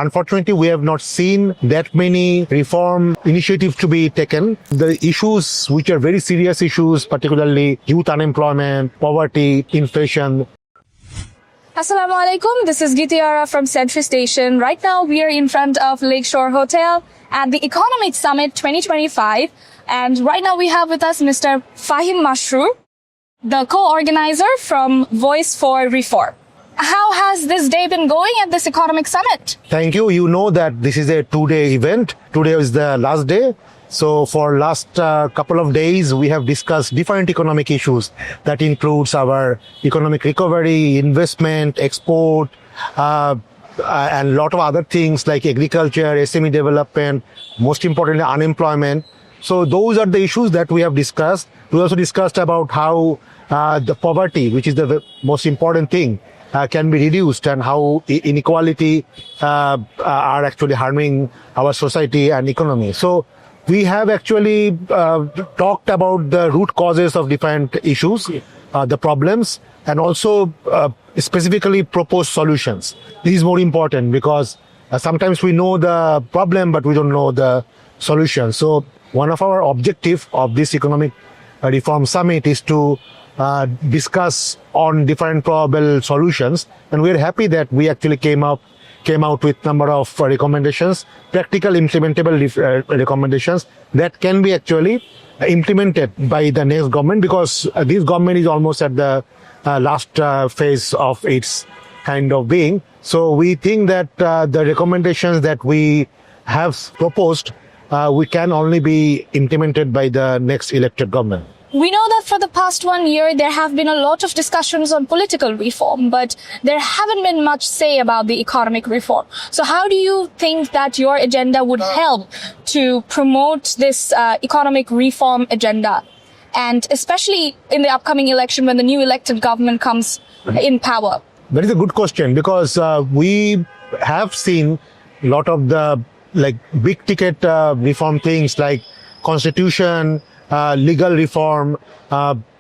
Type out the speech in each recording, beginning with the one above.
unfortunately, we have not seen that many reform initiatives to be taken. The issues, which are very serious issues, particularly youth unemployment, poverty, inflation. Assalamu alaikum. This is Gitiara from Centrist Station. Right now, we are in front of Lakeshore Hotel at the Economic Summit 2025. And right now, we have with us Mr. Fahim Mashroor, the co-organizer from Voice for Reform. How has this day been going at this Economic Summit? Thank you. You know that this is a two-day event. Today is the last day. So for last couple of days, we have discussed different economic issues that includes our economic recovery, investment, export, and a lot of other things like agriculture, SME development, most importantly, unemployment. So those are the issues that we have discussed. We also discussed about how the poverty, which is the most important thing, can be reduced, and how inequality are actually harming our society and economy. So we have actually talked about the root causes of different issues, the problems, and also specifically proposed solutions. This is more important because sometimes we know the problem, but we don't know the solution. So one of our objectives of this economic reform summit is to discuss on different probable solutions, and we're happy that we actually came out with number of recommendations, practical implementable recommendations that can be actually implemented by the next government, because this government is almost at the last phase of its kind of being. So we think that the recommendations that we have proposed we can only be implemented by the next elected government. We know that for the past 1 year, there have been a lot of discussions on political reform, but there haven't been much say about the economic reform. So how do you think that your agenda would help to promote this economic reform agenda? And especially in the upcoming election when the new elected government comes in power? That is a good question, because we have seen a lot of the big ticket reform things like constitution, legal reform,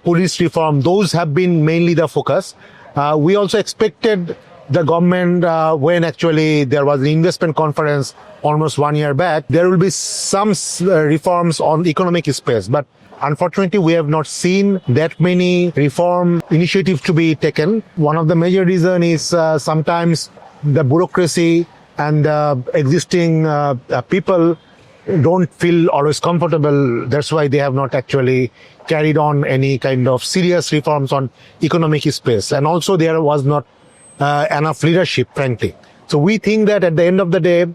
police reform. Those have been mainly the focus. We also expected the government, when actually there was an investment conference almost 1 year back, there will be some reforms on the economic space. But unfortunately, we have not seen that many reform initiatives to be taken. One of the major reasons is sometimes the bureaucracy and existing people don't feel always comfortable. That's why they have not actually carried on any kind of serious reforms on economic space. And also there was not enough leadership, frankly. So we think that at the end of the day,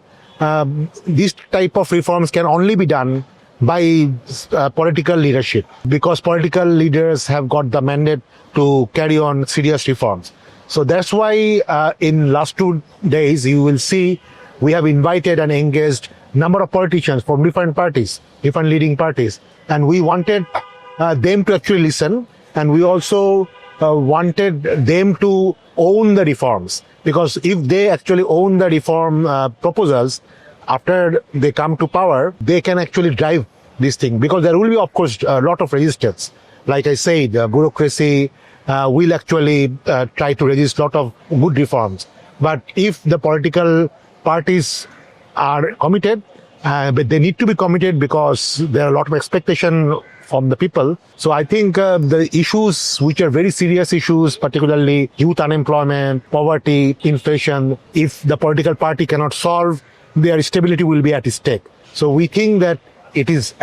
this type of reforms can only be done by political leadership, because political leaders have got the mandate to carry on serious reforms. So that's why in last 2 days, you will see we have invited and engaged number of politicians from different parties, different leading parties. And we wanted them to actually listen. And we also wanted them to own the reforms. Because if they actually own the reform proposals, after they come to power, they can actually drive this thing. Because there will be, of course, a lot of resistance. Like I said, the bureaucracy will actually try to resist a lot of good reforms. But if the political parties are committed, but they need to be committed because there are a lot of expectation from the people. So I think the issues, which are very serious issues, particularly youth unemployment, poverty, inflation, if the political party cannot solve, their stability will be at stake. So we think that it is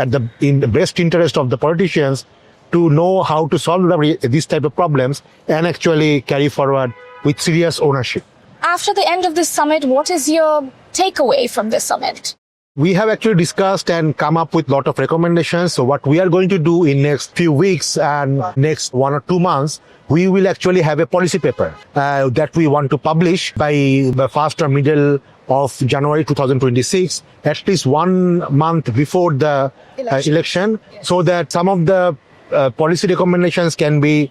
in the best interest of the politicians to know how to solve these type of problems and actually carry forward with serious ownership. After the end of this summit, what is your takeaway from this summit? We have actually discussed and come up with a lot of recommendations. So what we are going to do in next few weeks and next 1 or 2 months, we will actually have a policy paper that we want to publish by the first or middle of January 2026, at least 1 month before the election, so that some of the policy recommendations can be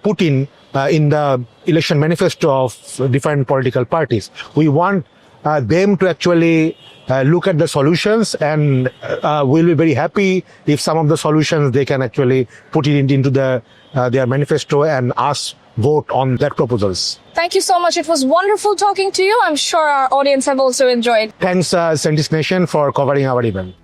put in the election manifesto of different political parties. We want them to actually look at the solutions, and we'll be very happy if some of the solutions they can actually put it into their manifesto and ask vote on that proposals. Thank you so much. It was wonderful talking to you. I'm sure our audience have also enjoyed. Thanks, Centrist Nation, for covering our event.